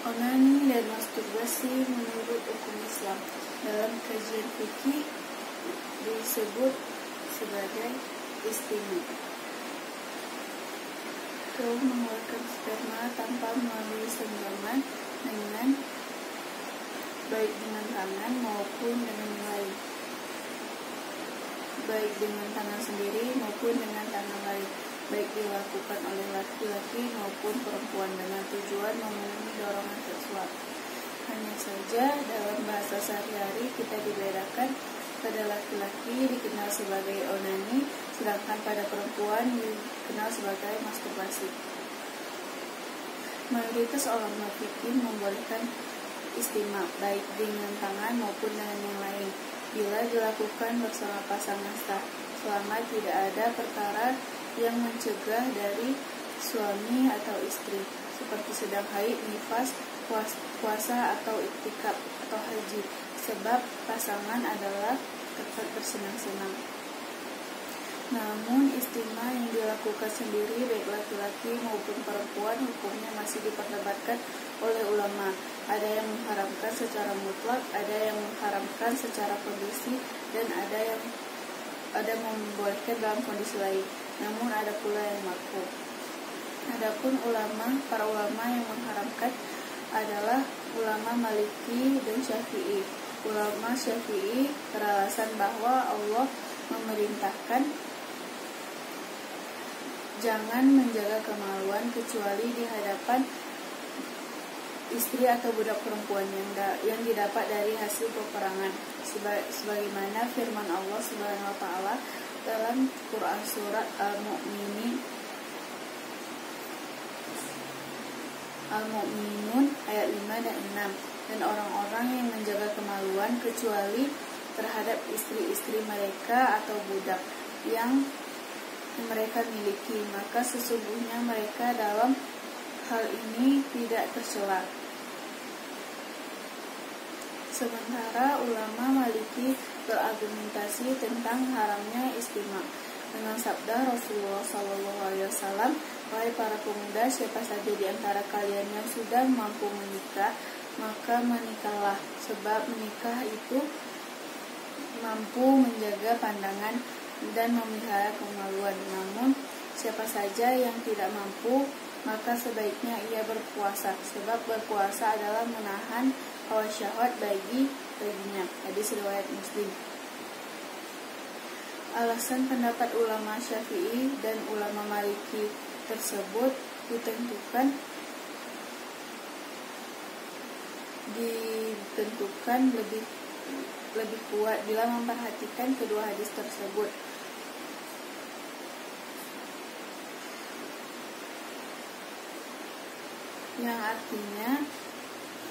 Onani dan masturbasi menurut hukum Islam dalam kajian fikih disebut sebagai istimna. Itu mengeluarkan sperma tanpa melalui senggaman baik dengan tangan maupun dengan yang lain, baik dengan tangan sendiri maupun dengan tangan lain, baik dilakukan oleh laki-laki maupun perempuan dengan tujuan memenuhi dorongan seksual. Hanya saja dalam bahasa sehari-hari kita dibedakan, pada laki-laki dikenal sebagai onani, sedangkan pada perempuan dikenal sebagai masturbasi. Mayoritas ulama fikih membolehkan istimna baik dengan tangan maupun dengan yang lain bila dilakukan bersama pasangan sah, selama tidak ada perkara yang mencegah dari suami atau istri, seperti sedang haid, nifas, puasa atau iktikaf atau haji, sebab pasangan adalah tetap bersenang-senang. Namun istimna yang dilakukan sendiri baik laki-laki maupun perempuan hukumnya masih diperdebatkan oleh ulama. Ada yang mengharamkan secara mutlak, ada yang mengharamkan secara kondisi, dan ada membolehkan dalam kondisi lain. Namun ada pula yang makruh. Adapun para ulama yang mengharamkan adalah ulama Maliki dan Syafi'i. Ulama Syafi'i beralasan bahwa Allah memerintahkan jangan menjaga kemaluan kecuali di hadapan istri atau budak perempuan yang didapat dari hasil peperangan, sebagaimana firman Allah Subhanahu wa taala dalam Quran surat Al-Mu'minun ayat 5 dan 6. Dan orang-orang yang menjaga kemaluan kecuali terhadap istri-istri mereka atau budak yang mereka miliki, maka sesungguhnya mereka dalam hal ini tidak tercela. Sementara ulama Maliki berargumentasi tentang haramnya istimna dengan sabda Rasulullah SAW, "Wahai para pemuda, siapa saja di antara kalian yang sudah mampu menikah, maka menikahlah, sebab menikah itu mampu menjaga pandangan dan memelihara kemaluan. Namun siapa saja yang tidak mampu, maka sebaiknya ia berpuasa, sebab berpuasa adalah menahan hawa syahwat baginya." Hadis riwayat Muslim. Alasan pendapat ulama Syafi'i dan ulama Maliki tersebut ditentukan lebih kuat bila memperhatikan kedua hadis tersebut. Yang artinya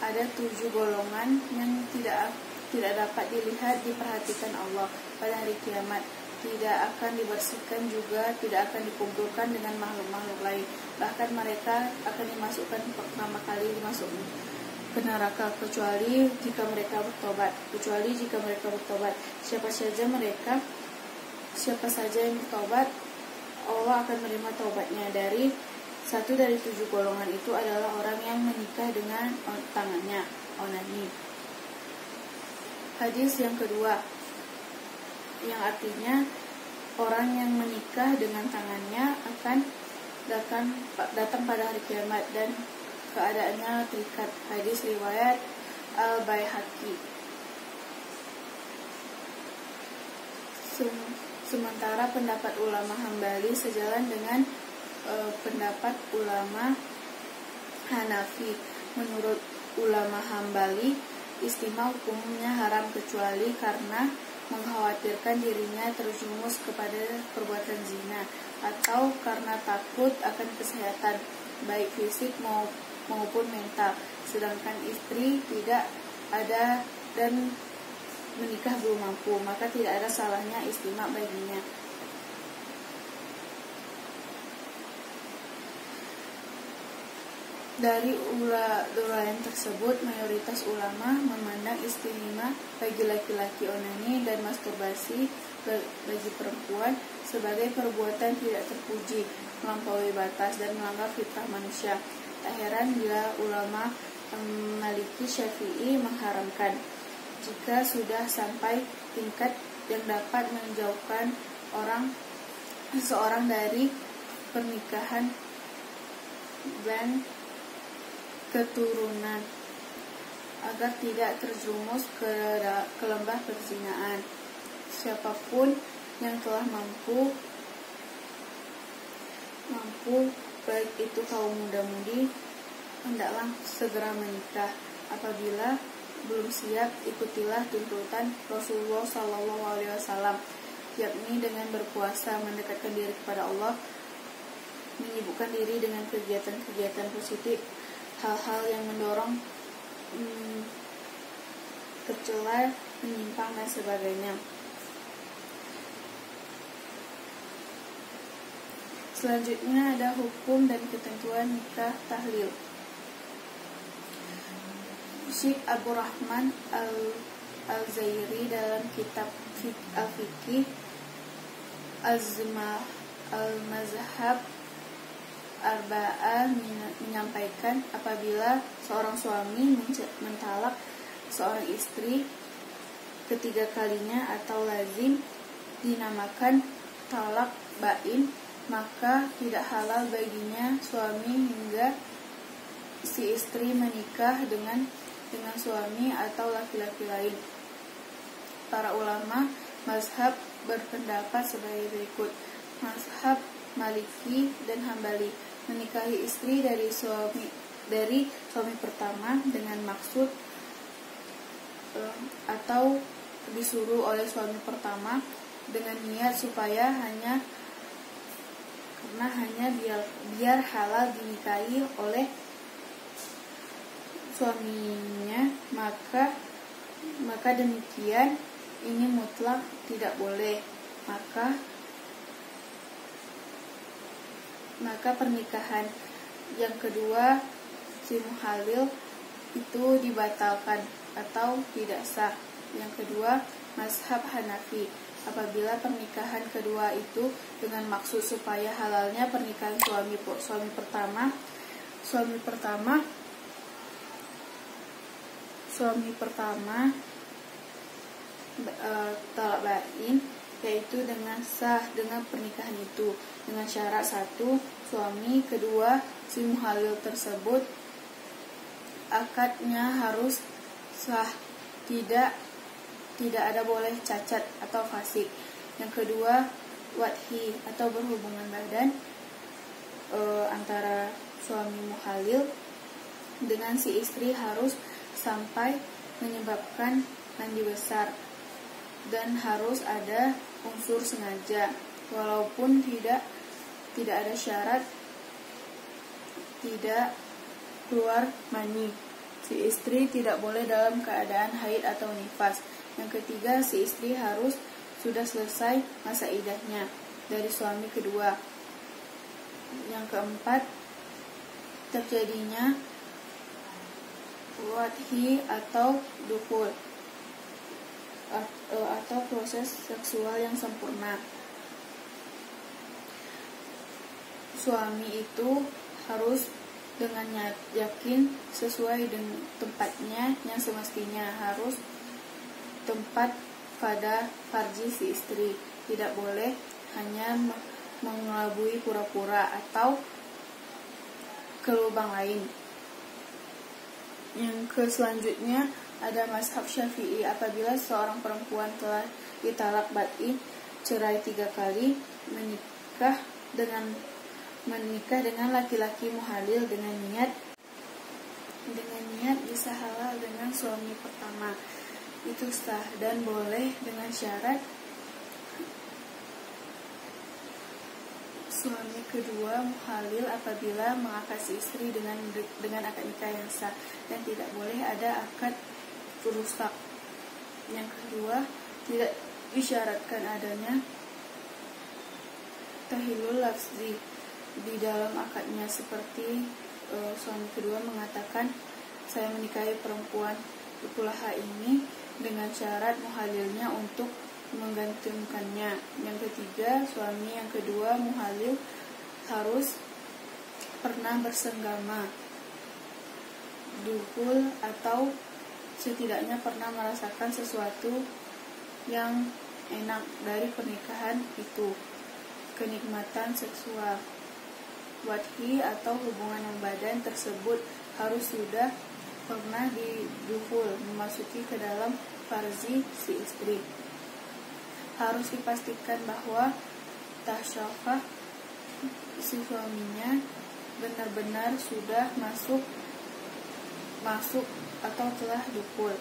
ada 7 golongan yang tidak dapat diperhatikan Allah pada hari kiamat, tidak akan dibersihkan, juga tidak akan dikumpulkan dengan makhluk-makhluk lain. Bahkan mereka akan dimasukkan pertama kali ke neraka kecuali jika mereka bertobat. Siapa saja yang bertobat, Allah akan menerima taubatnya. Satu dari 7 golongan itu adalah orang yang menikah dengan tangannya, onani. Hadis yang kedua, yang artinya orang yang menikah dengan tangannya akan datang pada hari kiamat dan keadaannya terikat. Hadis riwayat Al-Baihaqi. Sementara pendapat ulama Hambali sejalan dengan pendapat ulama Hanafi. Menurut ulama Hambali, istimna hukumnya haram kecuali karena mengkhawatirkan dirinya terjerumus kepada perbuatan zina atau karena takut akan kesehatan baik fisik maupun mental. Sedangkan istri tidak ada dan menikah belum mampu, maka tidak ada salahnya istimna baginya. Dari uraian tersebut, mayoritas ulama memandang istimna bagi laki-laki onani dan masturbasi bagi perempuan sebagai perbuatan tidak terpuji, melampaui batas dan melanggar fitrah manusia. Tak heran bila ulama Maliki, Syafi'i mengharamkan jika sudah sampai tingkat yang dapat menjauhkan seseorang dari pernikahan dan keturunan agar tidak terjerumus ke lembah perzinaan. Siapapun yang telah mampu baik itu kaum muda-mudi hendaklah segera menikah. Apabila belum siap, ikutilah tuntutan Rasulullah SAW, yakni dengan berpuasa, mendekatkan diri kepada Allah, menyibukkan diri dengan kegiatan-kegiatan positif, hal-hal yang mendorong tercela, menyimpang dan sebagainya. Selanjutnya ada hukum dan ketentuan nikah tahlil. Syekh Abu Rahman Al-Zairi dalam kitab Al-Fiqh Al-Mazhab Arba'ah menyampaikan apabila seorang suami mentalak seorang istri ketiga kalinya atau lazim dinamakan talak bain, maka tidak halal baginya suami hingga si istri menikah dengan suami atau laki-laki lain. Para ulama mazhab berpendapat sebagai berikut. Mazhab Maliki dan Hambali, menikahi istri dari suami pertama dengan maksud atau disuruh oleh suami pertama dengan niat supaya hanya biar halal dinikahi oleh suaminya, maka demikian ini mutlak tidak boleh. Maka pernikahan yang kedua si muhalil itu dibatalkan atau tidak sah. Yang kedua, mazhab Hanafi, apabila pernikahan kedua itu dengan maksud supaya halalnya pernikahan suami talak bain, yaitu dengan sah dengan pernikahan itu dengan syarat: satu, suami; kedua, si muhalil tersebut akadnya harus sah, tidak ada boleh cacat atau fasik. Yang kedua, wadhi atau berhubungan badan antara suami muhalil dengan si istri harus sampai menyebabkan mandi besar, dan harus ada unsur sengaja, walaupun tidak ada syarat tidak keluar mani. Si istri tidak boleh dalam keadaan haid atau nifas. Yang ketiga, si istri harus sudah selesai masa iddahnya dari suami kedua. Yang keempat, terjadinya wadhi atau dukul atau proses seksual yang sempurna. Suami itu harus dengan yakin sesuai dengan tempatnya yang semestinya, harus tempat pada farji si istri, tidak boleh hanya mengelabui pura-pura atau ke lubang lain. Yang selanjutnya ada mazhab Syafi'i, apabila seorang perempuan telah ditalak bain, cerai 3 kali, menikah dengan laki-laki muhalil dengan niat bisa halal dengan suami pertama, itu sah dan boleh, dengan syarat suami kedua muhalil apabila mengakad istri dengan akad nikah yang sah, dan tidak boleh ada akad rusak. Yang kedua, tidak disyaratkan adanya tahilul lafzi di dalam akadnya, seperti suami kedua mengatakan, saya menikahi perempuan Pulaha ini dengan syarat muhalilnya untuk menggantungkannya. Yang ketiga, suami yang kedua muhalil harus pernah bersenggama dukul atau setidaknya pernah merasakan sesuatu yang enak dari pernikahan itu, kenikmatan seksual. Wadhi atau hubungan badan tersebut harus sudah pernah didukul, memasuki ke dalam farzi si istri. Harus dipastikan bahwa tasyafah si suaminya benar-benar sudah masuk atau telah dukul.